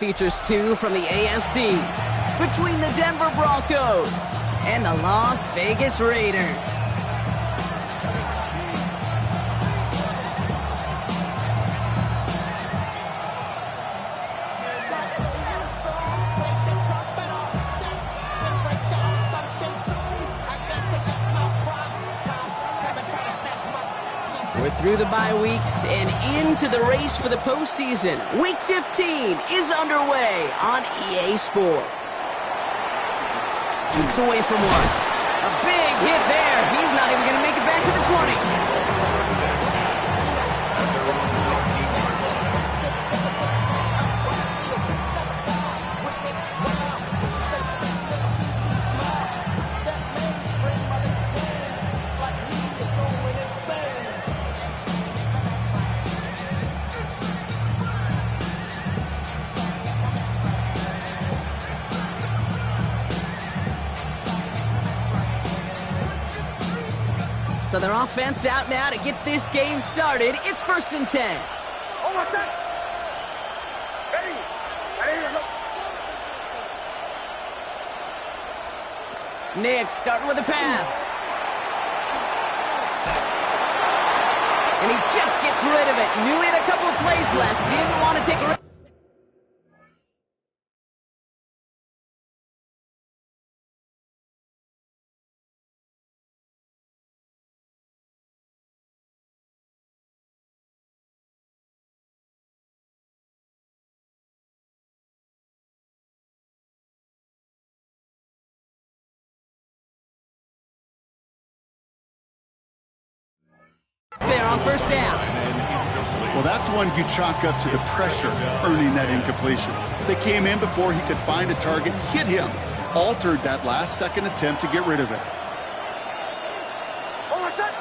Features two from the AFC between the Denver Broncos and the Las Vegas Raiders. We're through the bye weeks and into the race for the postseason. Week 15 is underway on EA Sports. Jukes away from one. A big hit there. He's not even going to make it back to the 20. So their offense out now to get this game started. It's 1st and 10. Almost set. Ready. Nick starting with a pass. And he just gets rid of it. Knew he had a couple of plays left. Didn't want to take a risk. There on 1st down. Well, that's one you chalk up to the pressure earning that incompletion. They came in before he could find a target, hit him, altered that last-second attempt to get rid of it. Almost set.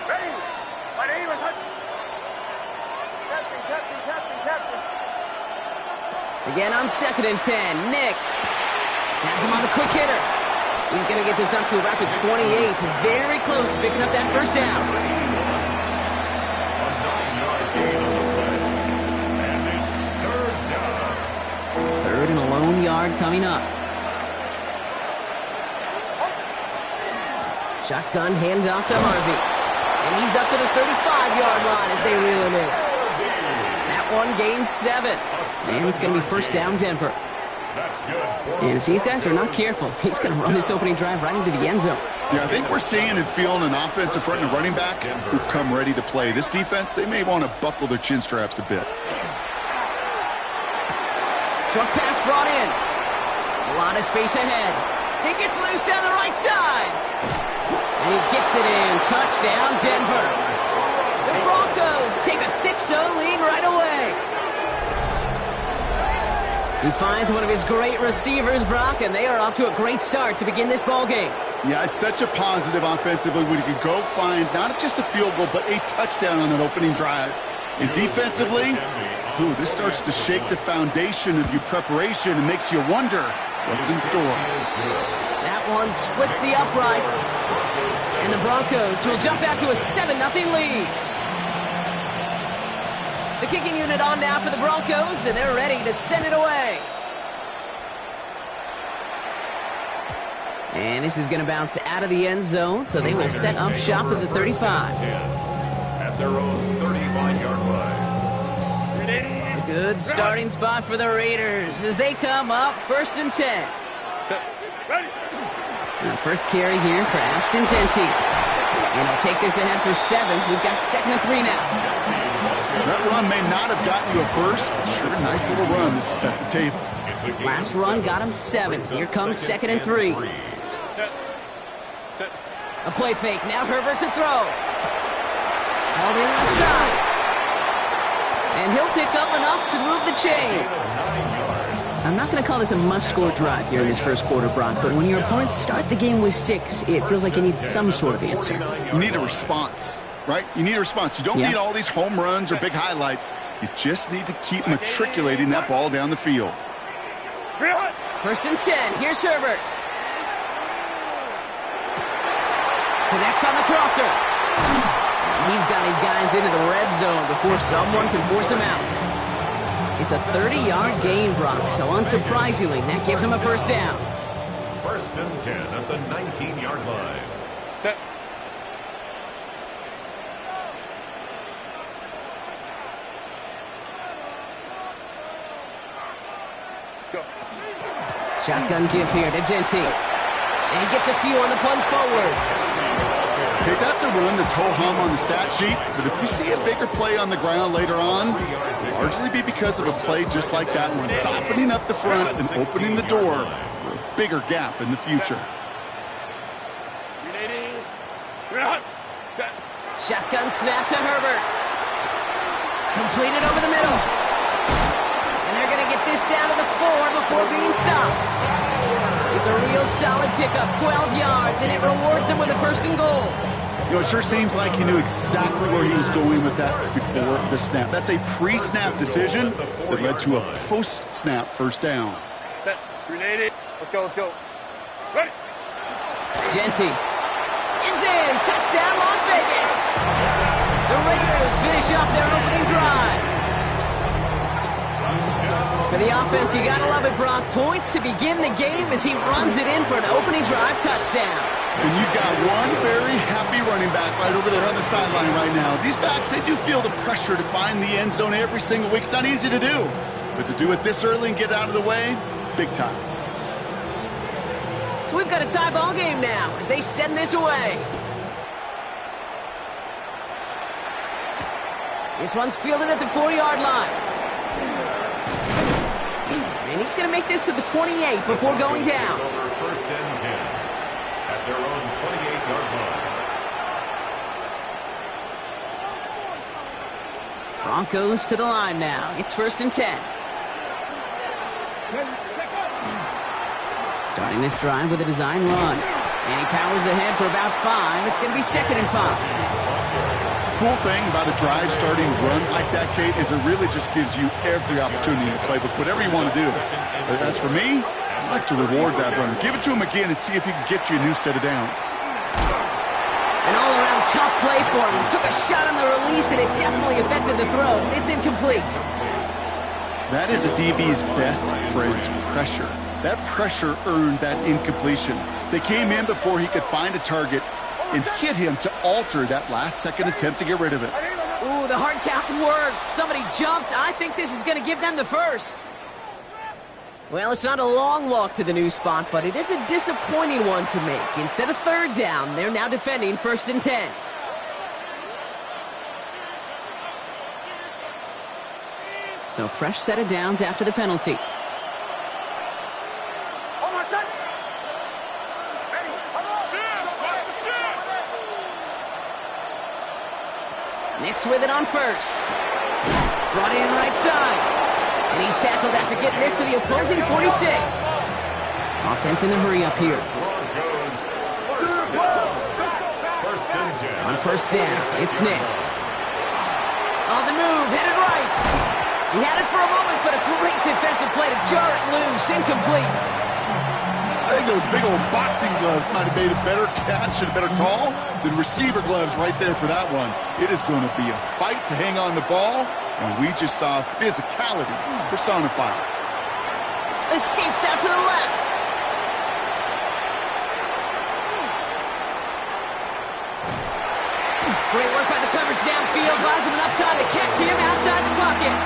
Ready. My name is Captain. Again on 2nd and 10. Nix has him on the quick hitter. He's going to get this up to a rapid 28. Very close to picking up that 1st down. Third and a lone yard coming up. Shotgun handoff to Harvey. And he's up to the 35-yard line as they reel him in. That one gains 7. And it's going to be 1st down Denver. And if these guys are not careful, he's going to run this opening drive right into the end zone. Yeah, I think we're seeing and feeling an offensive front and a running back who've come ready to play. This defense, they may want to buckle their chin straps a bit. Short pass brought in. A lot of space ahead. He gets loose down the right side. And he gets it in. Touchdown, Denver. The Broncos take a 6-0 lead right away. He finds one of his great receivers, Brock, and they are off to a great start to begin this ball game. Yeah, it's such a positive offensively when you can go find not just a field goal, but a touchdown on that opening drive. And defensively, this starts to shake the foundation of your preparation and makes you wonder what's in store. That one splits the uprights. And the Broncos will jump out to a 7-0 lead. The kicking unit on now for the Broncos, and they're ready to send it away. And this is going to bounce out of the end zone, so they will set up shop at the 35. At their own 35-yard line. A good starting spot for the Raiders as they come up 1st and 10. And first carry here for Ashton Jeanty. And he'll take this ahead for 7. We've got 2nd and 3 now. That run may not have gotten you a first, but sure, nice little run to set the table. Last run got him 7. Here comes 2nd and 3. A play fake. Now Herbert to throw. Held in left side. And he'll pick up enough to move the chains. I'm not going to call this a must-score drive here in this first quarter, Brock, but when your opponents start the game with 6, it feels like you need some sort of answer. You need a response. Right? You need a response. You don't need all these home runs or big highlights. You just need to keep matriculating that ball down the field. 1st and 10. Here's Herbert. Connects on the crosser. He's got his guys into the red zone before someone can force him out. It's a 30-yard gain, Brock, so unsurprisingly, that gives him a first down. 1st and 10 at the 19-yard line. Set. Go. Shotgun give here to Genty. And he gets a few on the plunge forward. Okay, that's a run that's ho-hum on the stat sheet, but if you see a bigger play on the ground later on, largely be because of a play just like that one, softening up the front and opening the door for a bigger gap in the future. Set. Shotgun snap to Herbert. Completed over the middle. And they're going to get this down to the 4 before being stopped. It's a real solid pickup, 12 yards, and it rewards him with a 1st and goal. You know, it sure seems like he knew exactly where he was going with that before the snap. That's a pre-snap decision that led to a post-snap first down. Set. Grenade it. Let's go, let's go. Ready. Genty is in. Touchdown, Las Vegas. The Raiders finish up their opening drive. For the offense, you gotta love it, Brock. Points to begin the game as he runs it in for an opening drive touchdown. And you've got one very happy running back right over there on the sideline right now. These backs, they do feel the pressure to find the end zone every single week. It's not easy to do. But to do it this early and get out of the way, big time. So we've got a tie ball game now as they send this away. This one's fielded at the 4-yard line. And he's going to make this to the 28 before going down. Over 1st and 10 at their own 28-yard line. Broncos to the line now. It's 1st and 10. Starting this drive with a design run. And he powers ahead for about 5. It's going to be 2nd and 5. Cool thing about a drive starting run like that, Kate, is it really just gives you every opportunity to play with whatever you want to do. But as for me, I like to reward that run. Give it to him again and see if he can get you a new set of downs. An all-around tough play for him. He took a shot on the release, and it definitely affected the throw. It's incomplete. That is a DB's best friend, pressure. That pressure earned that incompletion. They came in before he could find a target and hit him to alter that last-second attempt to get rid of it. Ooh, the hard count worked. Somebody jumped. I think this is going to give them the first. Well, it's not a long walk to the new spot, but it is a disappointing one to make. Instead of 3rd down, they're now defending 1st and 10. So fresh set of downs after the penalty. Nix with it on 1st. Brought in right side. And he's tackled after getting this to the opposing 46. Offense in the hurry up here. On 1st down, it's Nix. On the move, headed right. He had it for a moment, but a great defensive play to jar it loose. Incomplete. I think those big old boxing gloves might have made a better catch and a better call than receiver gloves right there for that one. It is going to be a fight to hang on the ball, and we just saw physicality personified. Escapes out to the left. Great work by the coverage downfield. Buys him enough time to catch him outside the pocket.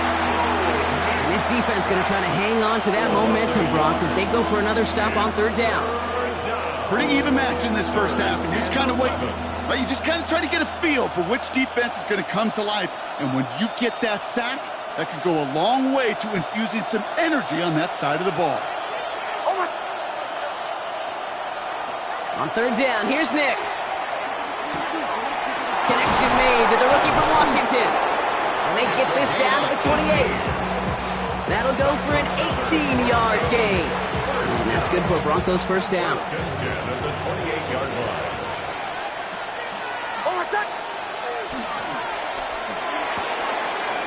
And this defense going to try to hang on to that momentum, Brock, as they go for another stop on 3rd down. Pretty even match in this first half, and you just kind of wait. Right? You just kind of try to get a feel for which defense is going to come to life. And when you get that sack, that could go a long way to infusing some energy on that side of the ball. On 3rd down, here's Nix. Connection made to the rookie from Washington. And they get this down to the 28. That'll go for an 18-yard gain. And that's good for Broncos' first down.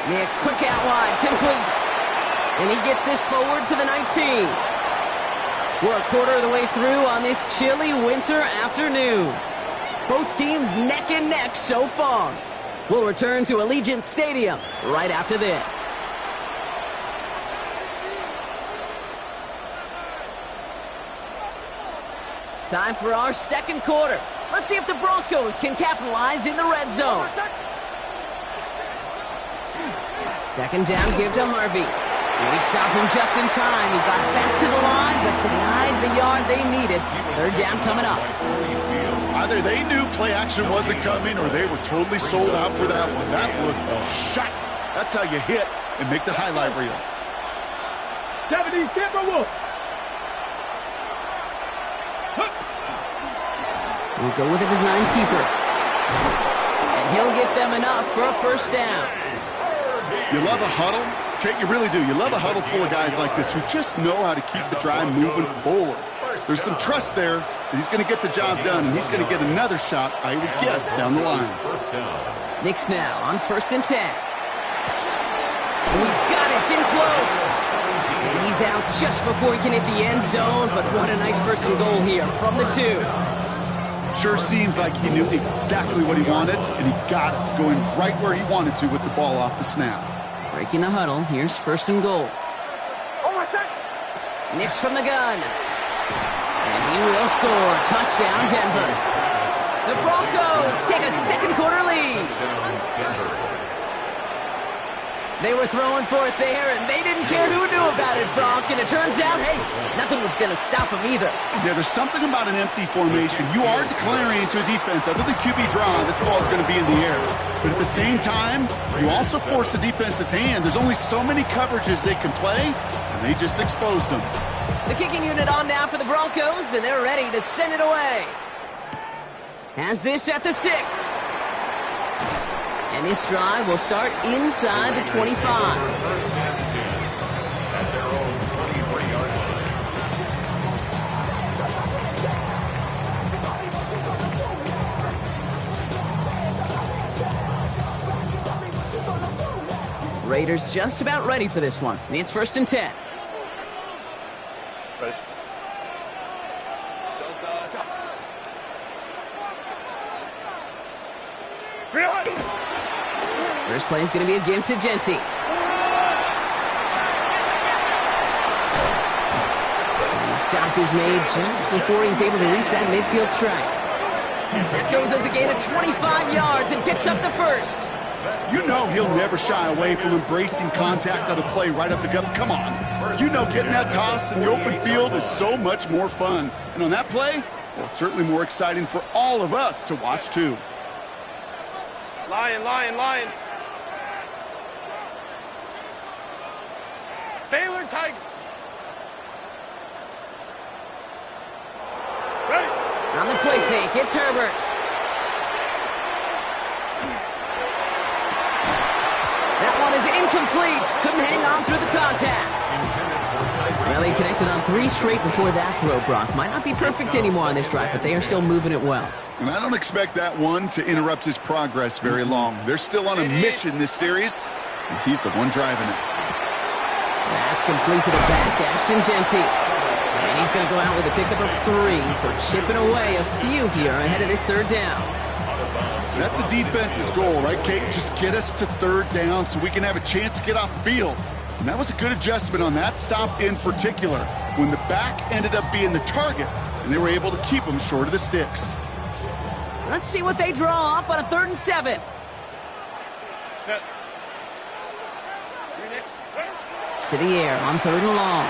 Nix, quick out wide, complete. And he gets this forward to the 19. We're a quarter of the way through on this chilly winter afternoon. Both teams neck and neck so far. We'll return to Allegiant Stadium right after this. Time for our second quarter. Let's see if the Broncos can capitalize in the red zone. Second down, give to Harvey. He stopped him just in time. He got back to the line, but denied the yard they needed. Third down coming up. Either they knew play action wasn't coming or they were totally sold out for that one. That was a shot. That's how you hit and make the highlight reel. 70, Timberwolves. We'll go with a design keeper. And he'll get them enough for a first down. You love a huddle? Okay, you really do. You love a huddle full of guys like this who just know how to keep the drive moving forward. There's some trust there that he's going to get the job done, and he's going to get another shot, I would guess, down the line. Knicks now on 1st and 10. Oh, he's got it. It's in close. And he's out just before he can hit the end zone, but what a nice first and goal here from the 2. Sure seems like he knew exactly what he wanted, and he got it, going right where he wanted to with the ball off the snap. Breaking the huddle. Here's 1st and goal. Knicks from the gun. And he will score. Touchdown, Denver. The Broncos take a second quarter lead. They were throwing for it there, and they didn't care who knew about it, Bronk. And it turns out, hey, nothing was going to stop them either. Yeah, there's something about an empty formation. You are declaring to a defense, other than QB draw, this ball is going to be in the air. But at the same time, you also force the defense's hand. There's only so many coverages they can play, and they just exposed them. The kicking unit on now for the Broncos, and they're ready to send it away. Has this at the 6. And this drive will start inside the 25. First and 10 at their own 23-yard line. Raiders just about ready for this one. It's 1st and 10. Ready. First play is going to be a give to Genty. And the stop is made just before he's able to reach that midfield strike. That goes as a gain of 25 yards and picks up the first. You know he'll never shy away from embracing contact on a play right up the gut. Come on. You know getting that toss in the open field is so much more fun. And on that play, well, certainly more exciting for all of us to watch, too. Lion. Baylor Tiger. Ready. On the play fake, it's Herbert. That one is incomplete. Couldn't hang on through the contact. Well, he connected on 3 straight before that throw, Brock. Might not be perfect anymore on this drive, but they are still moving it well. And I don't expect that one to interrupt his progress very long. They're still on a mission this series, and he's the one driving it. That's complete to the back, Ashton Genty. And he's going to go out with a pickup of 3, so chipping away a few here ahead of this third down. That's a defense's goal, right, Kate? Just get us to third down so we can have a chance to get off the field. And that was a good adjustment on that stop in particular, when the back ended up being the target, and they were able to keep him short of the sticks. Let's see what they draw up on a 3rd and 7. Set. To the air on 3rd and long.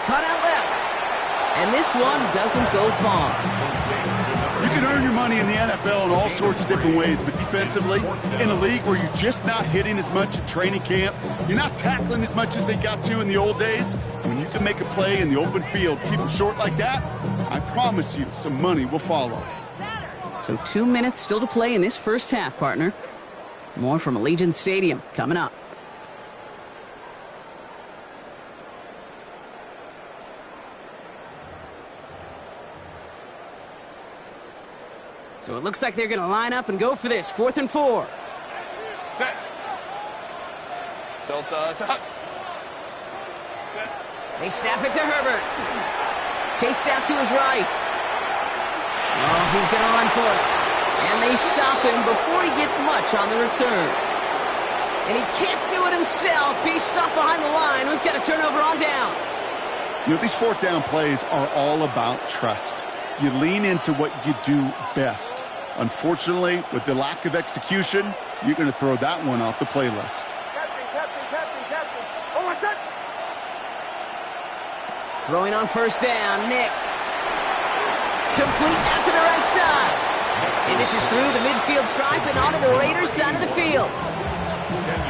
Cut out left. And this one doesn't go far. You can earn your money in the NFL in all sorts of different ways, but defensively, in a league where you're just not hitting as much at training camp, you're not tackling as much as they got to in the old days, when you can make a play in the open field, keep them short like that, I promise you some money will follow. So 2 minutes still to play in this first half, partner. More from Allegiant Stadium coming up. So it looks like they're going to line up and go for this. 4th and 4. Set. Delta. Set. They snap it to Herbert. Chased out to his right. Oh, he's going to run for it. And they stop him before he gets much on the return. And he can't do it himself. He's stuck behind the line. We've got a turnover on downs. You know, these fourth down plays are all about trust. You lean into what you do best. Unfortunately, with the lack of execution, you're going to throw that one off the playlist. Captain. Oh, what's that? Throwing on first down, Nix. Complete out to the right side. And this is through the midfield stripe and onto the Raiders' side of the field.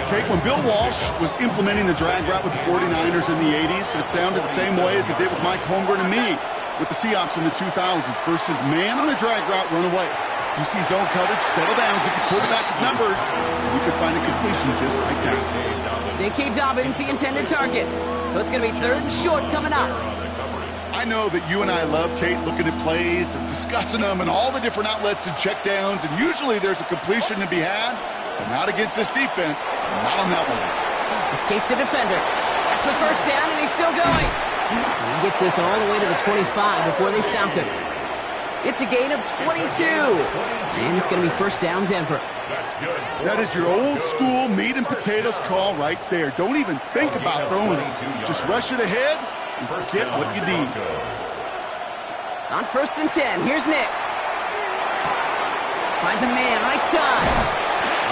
Kate, when Bill Walsh was implementing the drag route with the 49ers in the 80s, it sounded the same way as it did with Mike Holmgren and me with the Seahawks in the 2000s versus man on the drag route, run away. You see zone coverage, settle down, give the quarterback his numbers, you can find a completion just like that. J.K. Dobbins, the intended target. So it's going to be 3rd and short coming up. I know that you and I love, Kate, looking at plays and discussing them and all the different outlets and checkdowns, and usually there's a completion to be had, but not against this defense. Not on that one. Escapes the defender. That's the first down, and he's still going. And he gets this all the way to the 25 before they stop him. It's a gain of 22. And it's going to be first down, Denver. That is your old school meat and potatoes call right there. Don't even think about throwing it. Just rush it ahead and get what you need. On 1st and 10, here's Nix. Finds a man right side.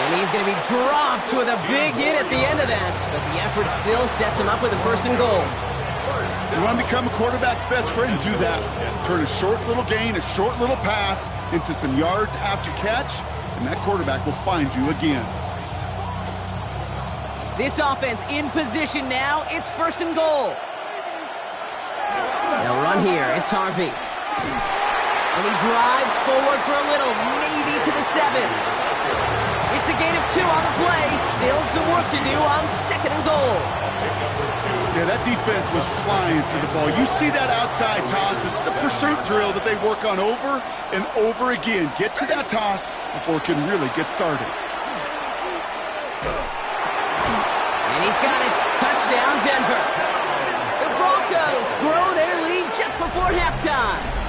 And he's going to be dropped with a big hit at the end of that. But the effort still sets him up with a 1st and goal. You want to become a quarterback's best friend? Do that. Turn a short little gain, a short little pass into some yards after catch, and that quarterback will find you again. This offense in position now. It's 1st and goal. They'll run here. It's Harvey. And he drives forward for a little, maybe to the 7. It's a gain of 2 on the play. Still some work to do on 2nd and goal. Yeah, that defense was flying to the ball. You see that outside toss. It's a pursuit drill that they work on over and over again. Get to that toss before it can really get started. And he's got it. Touchdown, Denver. The Broncos grow their lead just before halftime.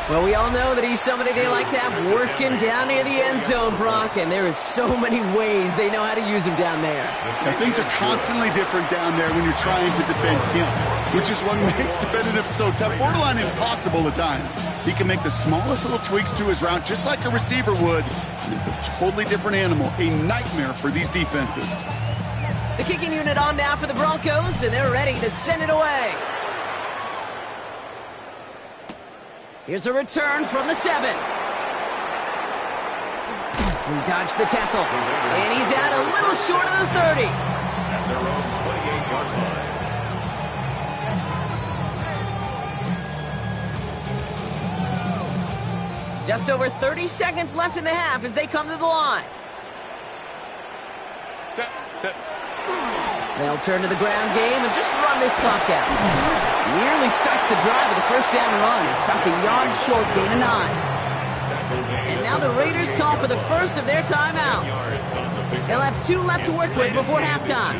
Well, we all know that he's somebody they like to have working down near the end zone, Brock, and there is so many ways they know how to use him down there. Now, things are constantly different down there when you're trying to defend him, which is what makes defending him so tough, borderline impossible at times. He can make the smallest little tweaks to his route just like a receiver would, and it's a totally different animal, a nightmare for these defenses. The kicking unit on now for the Broncos, and they're ready to send it away. Here's a return from the 7. He dodged the tackle, and he's out a little short of the 30. At their own 28-yard line. Just over 30 seconds left in the half as they come to the line. They'll turn to the ground game and just run this clock out. Nearly starts the drive with a first down run. Stopped a yard short, gain of 9. And now the Raiders call for the first of their timeouts. They'll have 2 left to work with before halftime.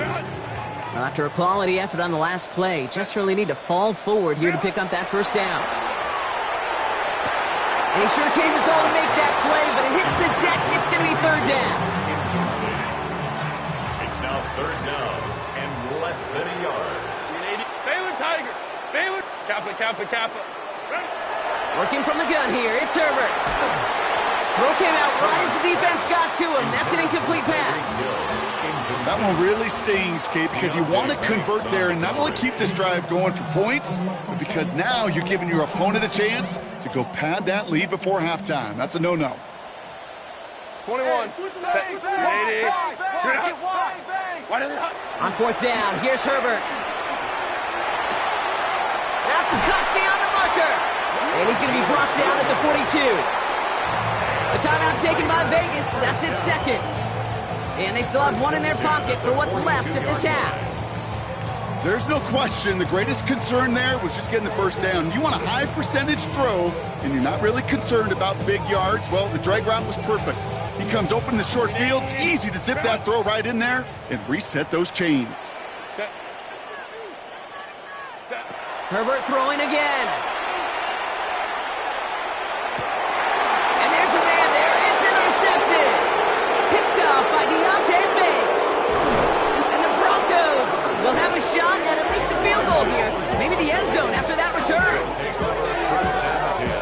Well, after a quality effort on the last play, just really need to fall forward here to pick up that first down. And he sure came his all to make that play, but it hits the deck. It's going to be 3rd down. It's now 3rd down and less than a yard. Baylor Tiger. Baylor. Kappa. Working from the gun here, it's Herbert. Throw came out right as the defense got to him. That's an incomplete pass. That one really stings, Kate, because you want to convert there and not only keep this drive going for points, but because now you're giving your opponent a chance to go pad that lead before halftime. That's a no-no. 21. On 4th down, here's Herbert. That's a cut beyond the marker. And he's going to be brought down at the 42. The timeout taken by Vegas. That's its 2nd. And they still have 1 in their pocket for what's left of this half. There's no question the greatest concern there was just getting the first down. You want a high percentage throw, and you're not really concerned about big yards. Well, the drag route was perfect. He comes open in the short field. It's easy to zip that throw right in there and reset those chains. Herbert throwing again. And there's a man there. It's intercepted. Picked off by Deontay Banks. And the Broncos will have a shot at least a field the end zone after that return. Take over first down and 10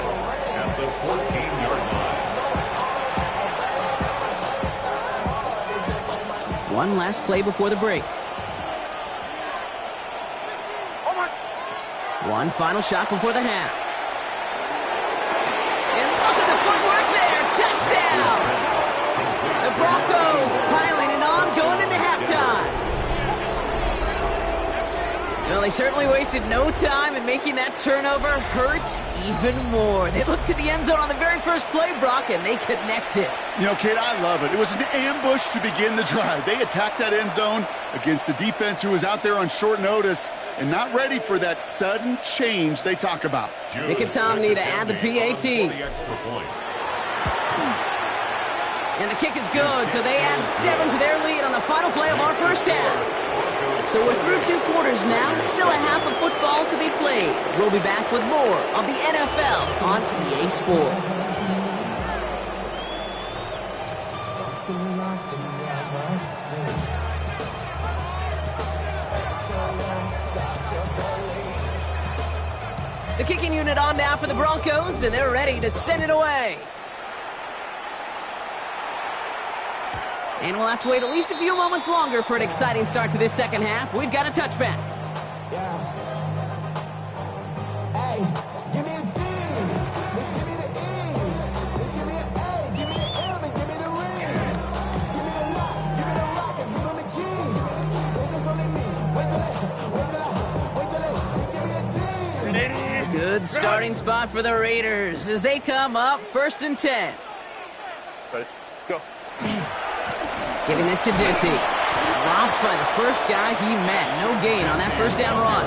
at the 14-yard line. One last play before the break. One final shot before the half. And look at the footwork there. Touchdown! The Broncos piling it on going into halftime. Well, they certainly wasted no time in making that turnover hurt even more. They looked to the end zone on the very first play, Brock, and they connected. You know, Kate, I love it. It was an ambush to begin the drive. They attacked that end zone against a defense who was out there on short notice and not ready for that sudden change they talk about. Mickey to add the PAT. And the kick is good, so they add 7 to their lead on the final play of our first half. So we're through 2 quarters now, still a half of football to be played. We'll be back with more of the NFL on EA Sports. The kicking unit on now for the Broncos, and they're ready to send it away. And we'll have to wait at least a few moments longer for an exciting start to this second half. We've got a touchback. Yeah. Hey, give me a D. Give me the E. Give me an A. Give me an M. And give me the ring. Give me the lock. Give me the rock. And give me the key. Then it's only me. Wait till they give me a D. Good starting spot for the Raiders as they come up 1st and 10. Ready? Go. Giving this to Dixie. Dropped by the first guy he met. No gain on that first down run.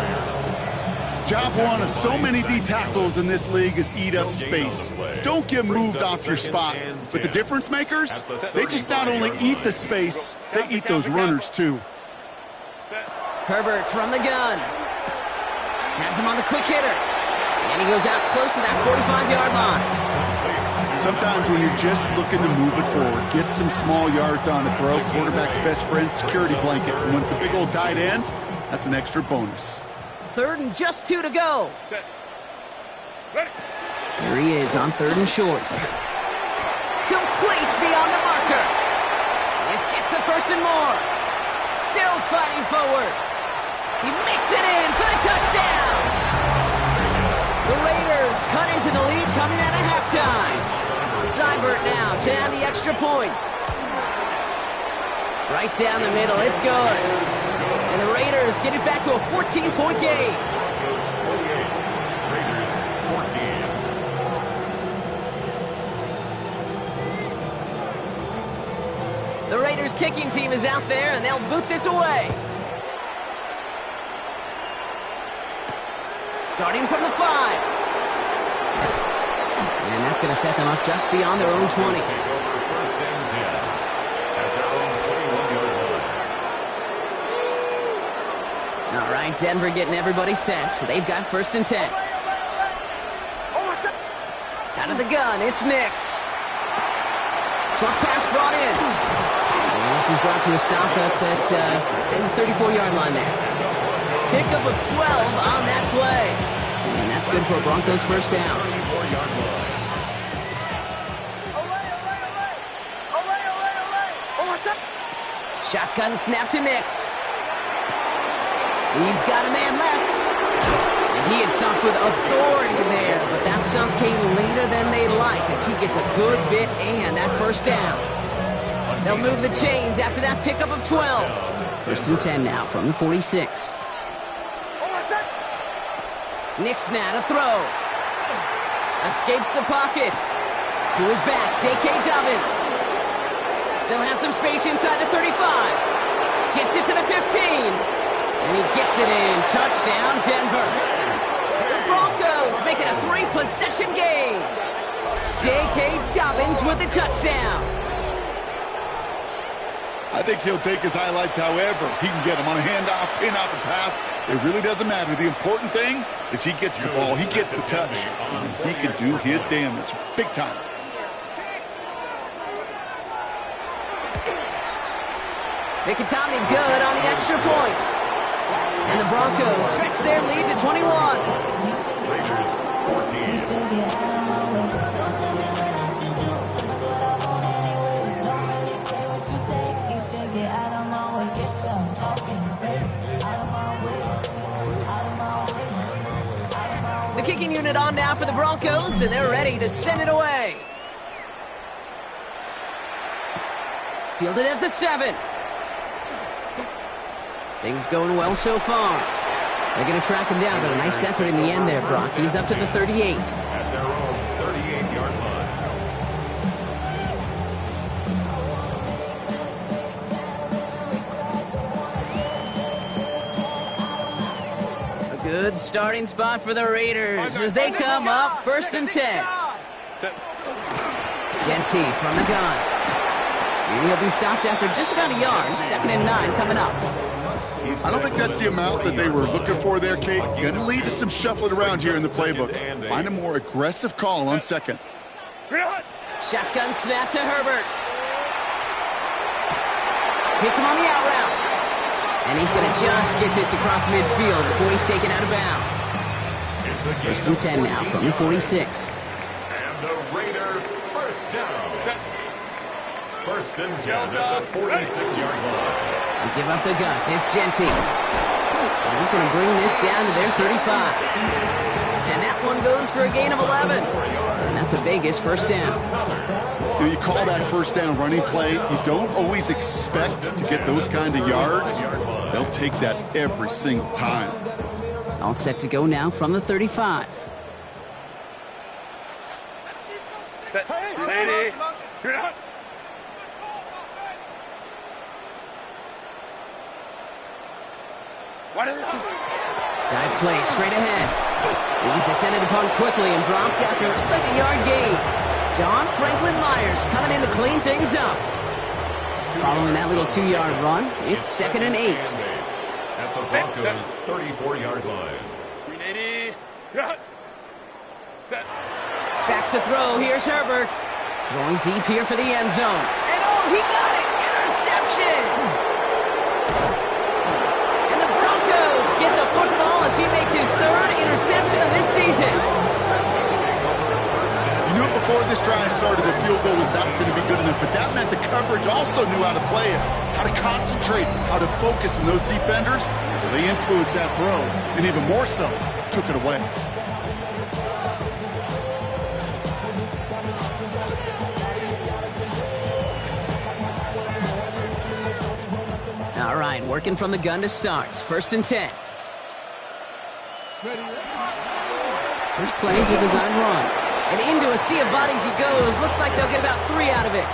Job one of so many D tackles in this league is eat up space. Don't get moved off your spot. But the difference makers, they just not only eat the space, they eat those runners too. Herbert from the gun. Has him on the quick hitter. And he goes out close to that 45-yard line. Sometimes when you're just looking to move it forward, get some small yards on the throw, quarterback's best friend, security blanket. And when it's a big old tight end, that's an extra bonus. 3rd and just 2 to go. Here he is on 3rd and short. Complete beyond the marker. This gets the 1st and more. Still fighting forward. He makes it in for the touchdown. The Raiders cut into the lead coming out of halftime. Seibert now to add the extra point. Right down the middle, it's good. And the Raiders get it back to a 14-point game. Broncos 48, Raiders 14. The Raiders kicking team is out there, and they'll boot this away. Starting from the 5. And that's going to set them up just beyond their own 20. Take over first and 10 at their own 21-yard line. All right, Denver getting everybody set. So they've got 1st and 10. Out of the gun, it's Nix. Short pass brought in. And this is brought to a stop up at, say, the 34-yard line there. Pickup of 12 on that play. And that's good for a Broncos first down. 34-yard line. Shotgun snap to Nix. He's got a man left. And he is stopped with authority there. But that stop came later than they'd like as he gets a good bit and that first down. They'll move the chains after that pickup of 12. 1st and 10 now from the 46. Nix now to throw. Escapes the pocket. To his back, J.K. Dobbins. Still has some space inside the 35. Gets it to the 15. And he gets it in. Touchdown, Denver. The Broncos make it a 3-possession game. J.K. Dobbins with the touchdown. I think he'll take his highlights however he can get them on a handoff, pin-off, and pass. It really doesn't matter. The important thing is he gets the ball, he gets the touch, and he can do his damage. Big time. Mickey good on the extra point. And the Broncos stretch their lead to 21. Raiders 14. The kicking unit on now for the Broncos, and they're ready to send it away. Fielded at the 7. Things going well so far. They're going to track him down, but a nice effort in the end there, Brock. He's up to the 38. At their own 38-yard line. A good starting spot for the Raiders as they come up 1st and 10. Genty from the gun. He'll be stopped after just about a yard. 2nd and 9 coming up. I don't think that's the amount that they were looking for there, Kate. Going to lead to some shuffling around here in the playbook. Find a more aggressive call on 2nd. Shotgun snap to Herbert. Hits him on the out route. And he's going to just get this across midfield before he's taken out of bounds. 1st and 10 now from the 46. And the Raider first down. 1st and 10 at the 46-yard line. They give up the guts. It's Genty. And he's going to bring this down to their 35. And that one goes for a gain of 11. And that's a Vegas first down. You call that first down running play. You don't always expect to get those kind of yards. They'll take that every single time. All set to go now from the 35. Lady. Dive play straight ahead. He's descended upon quickly and dropped after it looks like a yard gain. John Franklin Myers coming in to clean things up. Following that little 2-yard run, it's 2nd and 8. At the Broncos' 34-yard line. 380. Set. Back to throw. Here's Herbert. Going deep here for the end zone. And oh, he got it! Interception! And the Broncos get the football as he makes his 3rd interception of this season. You knew it before this drive started that field goal was not going to be good enough, but that meant the coverage also knew how to play it, how to concentrate, how to focus, and those defenders, they influenced that throw, and even more so, took it away. All right, working from the gun to start. 1st and 10. There's plays a design run. And into a sea of bodies he goes. Looks like they'll get about 3 out of it.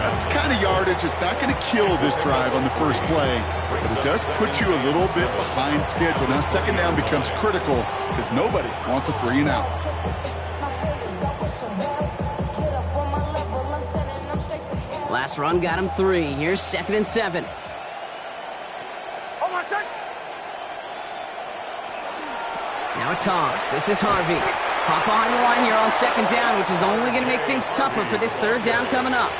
That's the kind of yardage. It's not going to kill this drive on the first play, but it does put you a little bit behind schedule. Now 2nd down becomes critical because nobody wants a 3 and out. Last run got him 3. Here's 2nd and 7. Hold on, son. Now a toss. This is Harvey. Pop behind the line here on 2nd down, which is only going to make things tougher for this 3rd down coming up.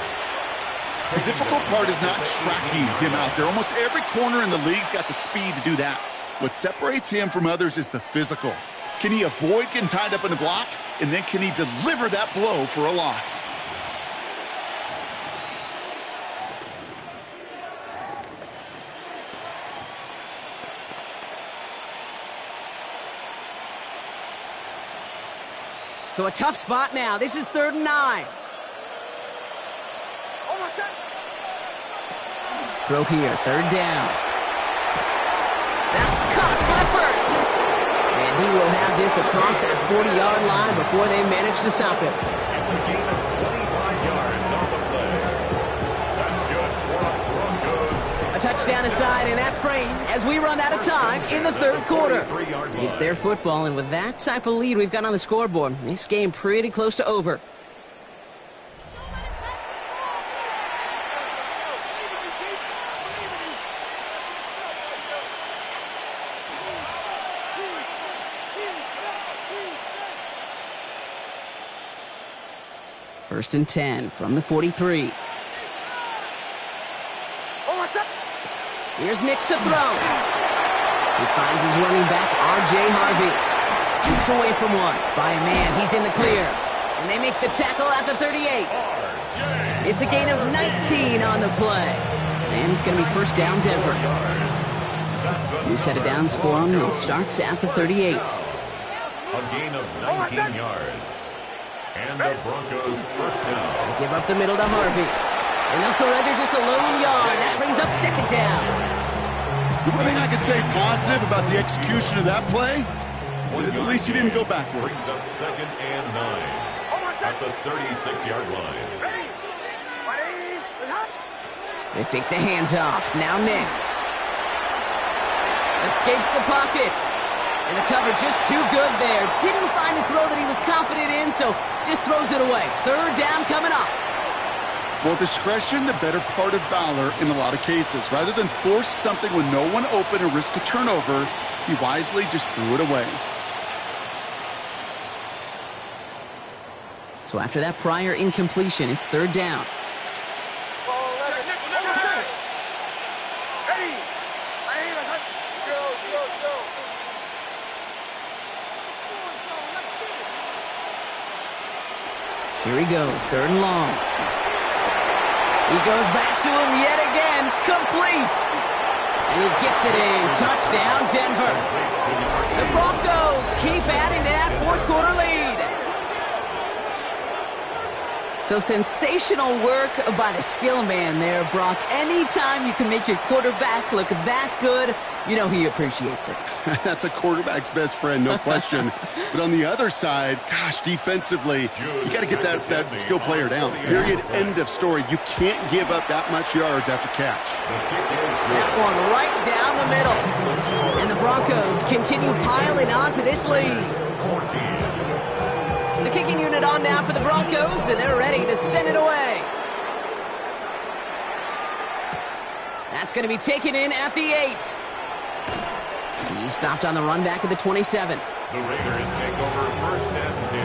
The difficult part is not tracking him out there. Almost every corner in the league's got the speed to do that. What separates him from others is the physical. Can he avoid getting tied up in a block? And then can he deliver that blow for a loss? So a tough spot now. This is 3rd and 9. Hold on, son. Throw here, 3rd down. That's caught for the 1st. And he will have this across that 40-yard line before they manage to stop him. It's a gain of 25 yards on the play. That's good for the Broncos. A touchdown aside in that frame as we run out of time in the 3rd quarter. It's their football, and with that type of lead we've got on the scoreboard, this game pretty close to over. First and 10 from the 43. Hold on, son. Here's Nix to throw. He finds his running back, R.J. Harvey. Jukes away from one. By a man, he's in the clear. And they make the tackle at the 38. It's a gain of 19 on the play. And it's going to be first down, Denver. New set of downs for him. It starts at the 38. A gain of 19 yards. And the Broncos first down. Give up the middle to Harvey. And they'll surrender just a lone yard. That brings up second down. The one thing I can say positive about the execution of that play is at least he didn't go backwards. Brings up second and 9 at the 36-yard line. Ready? Ready? They fake the handoff. Now Nix. Escapes the pocket. And the cover just too good there. Didn't find a throw that he was confident in, so just throws it away. Third down coming up. Well, discretion, the better part of valor in a lot of cases. Rather than force something with no one open and risk a turnover, he wisely just threw it away. So after that prior incompletion, it's third down. Ready? Here he goes, third and long. He goes back to him yet again, complete. And he gets it in, touchdown Denver. The Broncos keep adding to that fourth quarter lead. So sensational work by the skill man there, Brock. Anytime you can make your quarterback look that good, you know he appreciates it. That's a quarterback's best friend, no question. But on the other side, gosh, defensively, you got to get that skill player down. Period, end of story. You can't give up that much yards after catch. That one right down the middle. And the Broncos continue piling on to this lead. The kicking unit on now for the Broncos, and they're ready to send it away. That's going to be taken in at the 8. He stopped on the run back at the 27. The Raiders take over first and 10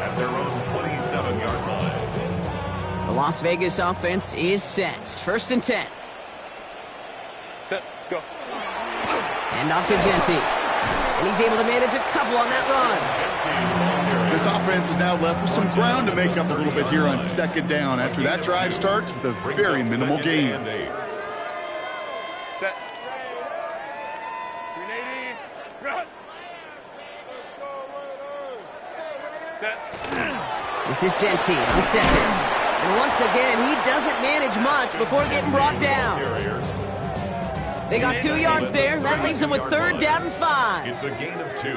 at their own 27-yard line. The Las Vegas offense is set. First and 10. Set. Go. And off to Genty. And he's able to manage a couple on that run. This offense is now left with some ground to make up a little bit here on second down after that drive starts with a very minimal gain. Set. 380. Run. Set. This is Genty on second. And once again, he doesn't manage much before getting brought down. They got 2 yards there. That leaves them with third down and 5. It's a gain of 2.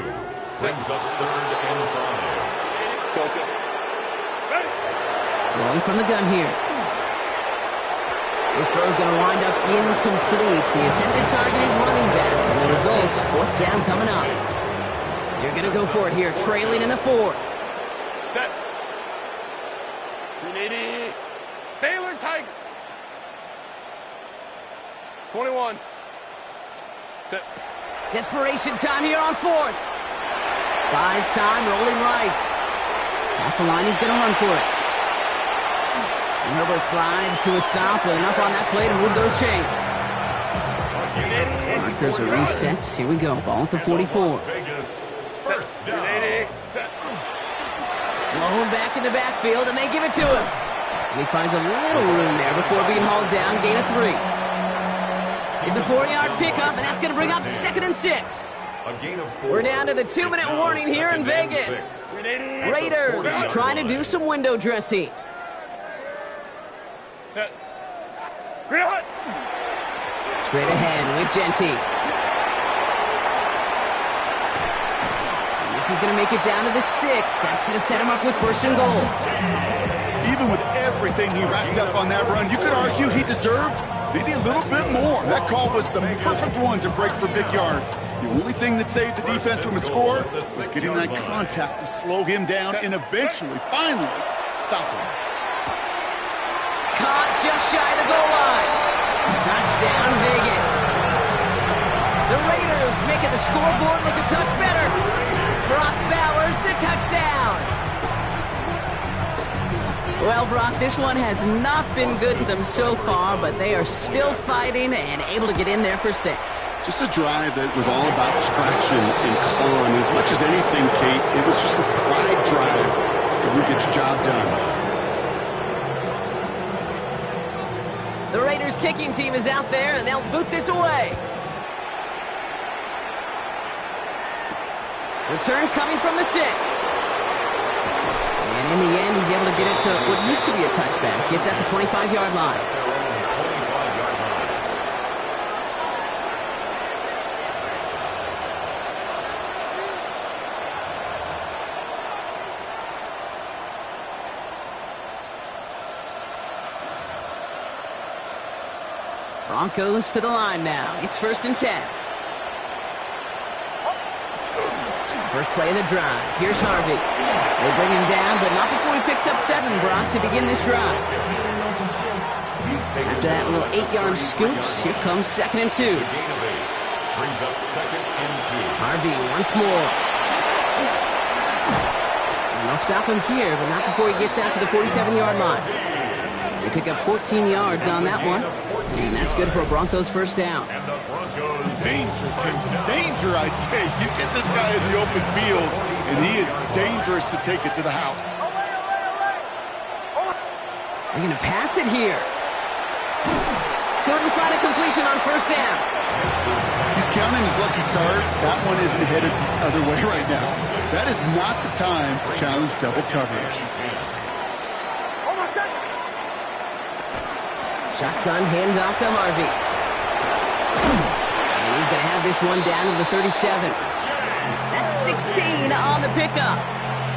Brings up third and 5. Go. Ready? Rolling from the gun here. This throw's going to wind up incomplete. The intended target is running back, and the result's fourth down coming up. They're going to go for it here, trailing in the fourth. Set. 380. Baylor Tiger. 21. Set. Desperation time here on fourth. Buys time, rolling right. Past the line, he's going to run for it. And Herbert slides to a stop with enough on that play to move those chains. Markers are reset. Here we go. Ball at the 44. Vegas first down. 380. Set. Blown back in the backfield, and they give it to him. And he finds a little room there before being hauled down. Gain of 3. It's a 4-yard pickup, and that's going to bring up second and 6. A gain of 4. We're down to the 2-minute warning here in Vegas. Raiders trying to do some window dressing. Set. Run. Straight ahead with Genty. And this is going to make it down to the 6. That's going to set him up with first and goal. Even with everything he racked up on that run, you could argue he deserved maybe a little bit more. That call was the perfect one to break for big yards. The only thing that saved the defense from a score was getting that contact to slow him down and eventually, finally, stop him. Caught just shy of the goal line. Touchdown, Vegas. The Raiders making the scoreboard look a touch better. Brock Bowers, the touchdown. Well, Brock, this one has not been good to them so far, but they are still fighting and able to get in there for 6. Just a drive that was all about distraction and con. As much as anything, Kate, it was just a pride drive to be able to get your job done. The Raiders kicking team is out there, and they'll boot this away. Return coming from the 6. And in the end, he's able to get it to what used to be a touchback. It's at the 25-yard line. Broncos to the line now. It's 1st and 10. First play of the drive. Here's Harvey. They bring him down, but not before he picks up 7, Brock, to begin this drive. After that little 8-yard scoot, here comes 2nd and 2. Brings up 2nd and 2. Harvey once more. And they'll stop him here, but not before he gets out to the 47-yard line. They pick up 14 yards on that one. And that's good for a Broncos first down. And the Broncos Danger, danger, I say. You get this guy in the open field, and he is dangerous to take it to the house. They're going to pass it here. Couldn't find a completion on first down. He's counting his lucky stars. That one isn't headed the other way right now. That is not the time to challenge double coverage. Shotgun handoff to Harvey. And he's going to have this one down to the 37. That's 16 on the pickup.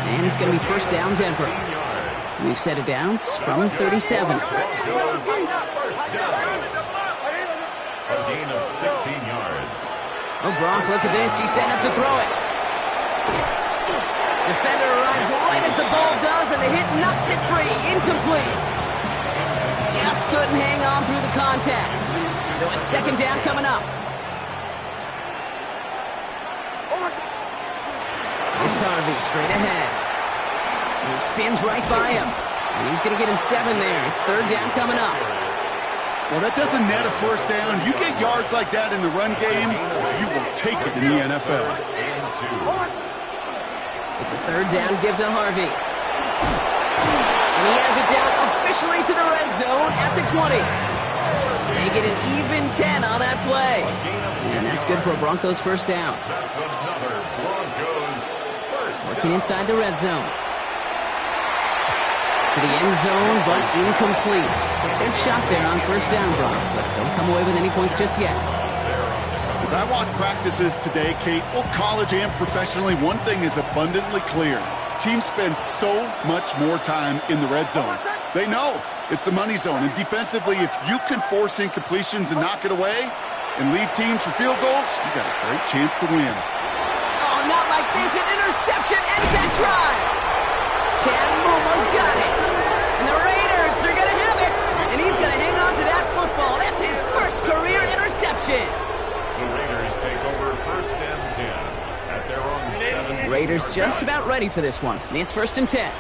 And it's going to be first down Denver. We've set it downs from 37. A gain of 16 yards. Oh, Brock, look at this. He's setting up to throw it. Defender arrives right as the ball does, and the hit knocks it free. Incomplete. Just couldn't hang on through the contact. So it's 2nd down coming up. It's Harvey straight ahead. And he spins right by him. And he's going to get him 7 there. It's 3rd down coming up. Well, that doesn't net a first down. You get yards like that in the run game, you will take it in the NFL. It's a 3rd down give to Harvey. And he has it down officially to the red zone at the 20. They get an even 10 on that play. And that's good for a Broncos first down. That's another Broncos first down. Working inside the red zone. To the end zone, but incomplete. So they're shot there on first down, Brock, but don't come away with any points just yet. As I watch practices today, Kate, both college and professionally, one thing is abundantly clear. Teams spend so much more time in the red zone. They know it's the money zone. And defensively, if you can force incompletions and knock it away and leave teams for field goals, you got a great chance to win. Oh, not like this. An interception ends that drive. Chad Muma's got it. And the Raiders are going to have it. And he's going to hang on to that football. That's his first career interception. The Raiders take over 1st and 10 at their own 7. Raiders just about ready for this one. It's 1st and 10.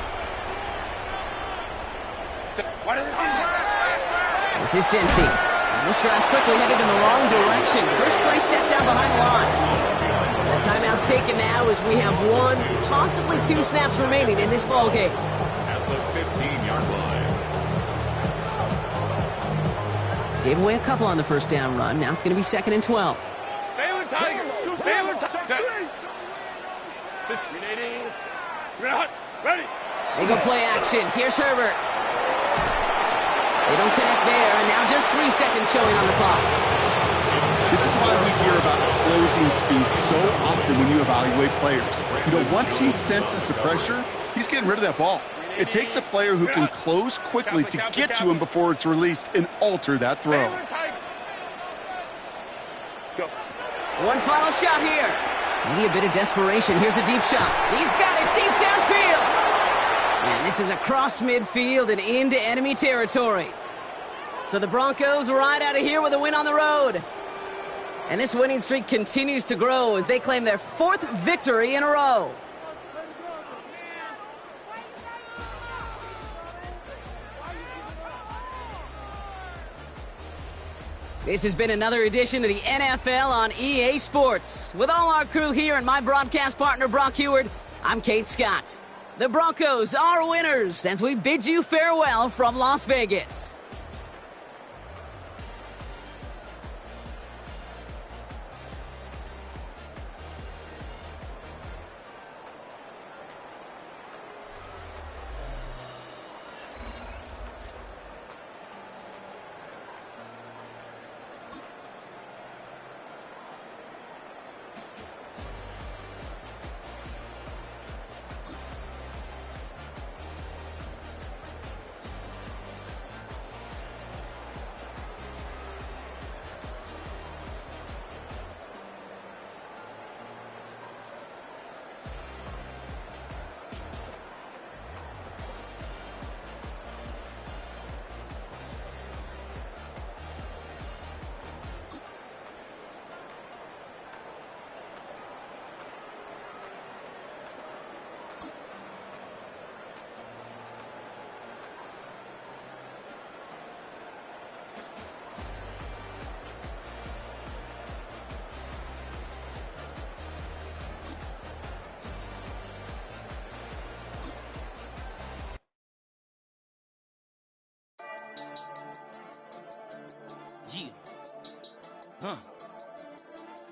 This is Genty. This drive's quickly headed in the wrong direction. First play set down behind the line. The timeout's taken now as we have 1, possibly 2 snaps remaining in this ball game. At the 15-yard line. Gave away a couple on the first down run. Now it's going to be 2nd and 12. Baylor Tiger. Baylor Tiger. Ready. They go play action. Here's Herbert. They don't connect there, and now just 3 seconds showing on the clock. This is why we hear about closing speed so often when you evaluate players. You know, once he senses the pressure, he's getting rid of that ball. It takes a player who can close quickly to get to him before it's released and alter that throw. One final shot here. Maybe a bit of desperation. Here's a deep shot. He's got it deep downfield. And this is across midfield and into enemy territory. So the Broncos ride out of here with a win on the road. And this winning streak continues to grow as they claim their 4th victory in a row. This has been another edition of the NFL on EA Sports. With all our crew here and my broadcast partner, Brock Heward, I'm Kate Scott. The Broncos are winners as we bid you farewell from Las Vegas.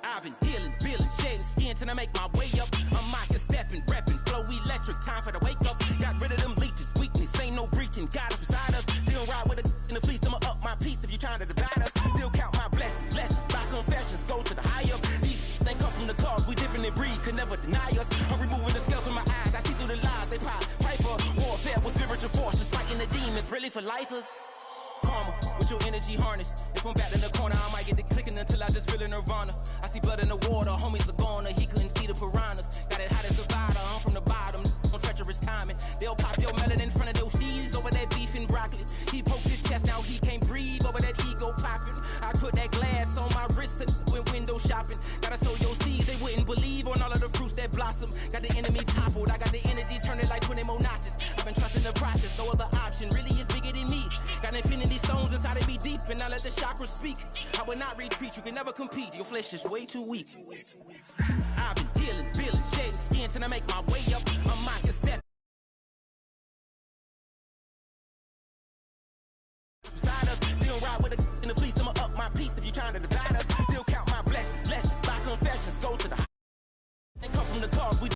I've been dealing, shedding skin till I make my way up. I'm out here stepping, repping, flow electric, time for the wake up. Got rid of them leeches, weakness, ain't no breaching. God is beside us, still ride with a in the fleece. I'ma up my piece if you trying to divide us. Still count my blessings, lessons, by confessions, go to the high up. These they come from the cause, we different in breed, could never deny us. I'm removing the scales from my eyes, I see through the lies, they pop. Piper, warfare with spiritual force, just fighting the demons, really for lifers. Karma, with your energy harness. If I'm back in the corner, I might get the clicking until I just feel a nirvana. I see blood in the water, homies are gone, he couldn't see the piranhas. Got it hottest divider, I'm from the bottom, on treacherous timing. They'll pop your melon in front of those seeds over that beef and broccoli. He poked his chest, now he can't breathe over that ego popping. I put that glass on my wrist and went window shopping. Gotta sow your seeds, they wouldn't believe on all of the fruits that blossom. Got the enemy toppled, I got the energy turning like 20 more notches. I've been trusting the process, no other option really is bigger than me. Got infinity stones inside of me deep, and I let the chakras speak. I will not retreat, you can never compete, your flesh is way too weak. I've been dealing, shedding skin till I make my way up. I'm out here stepping.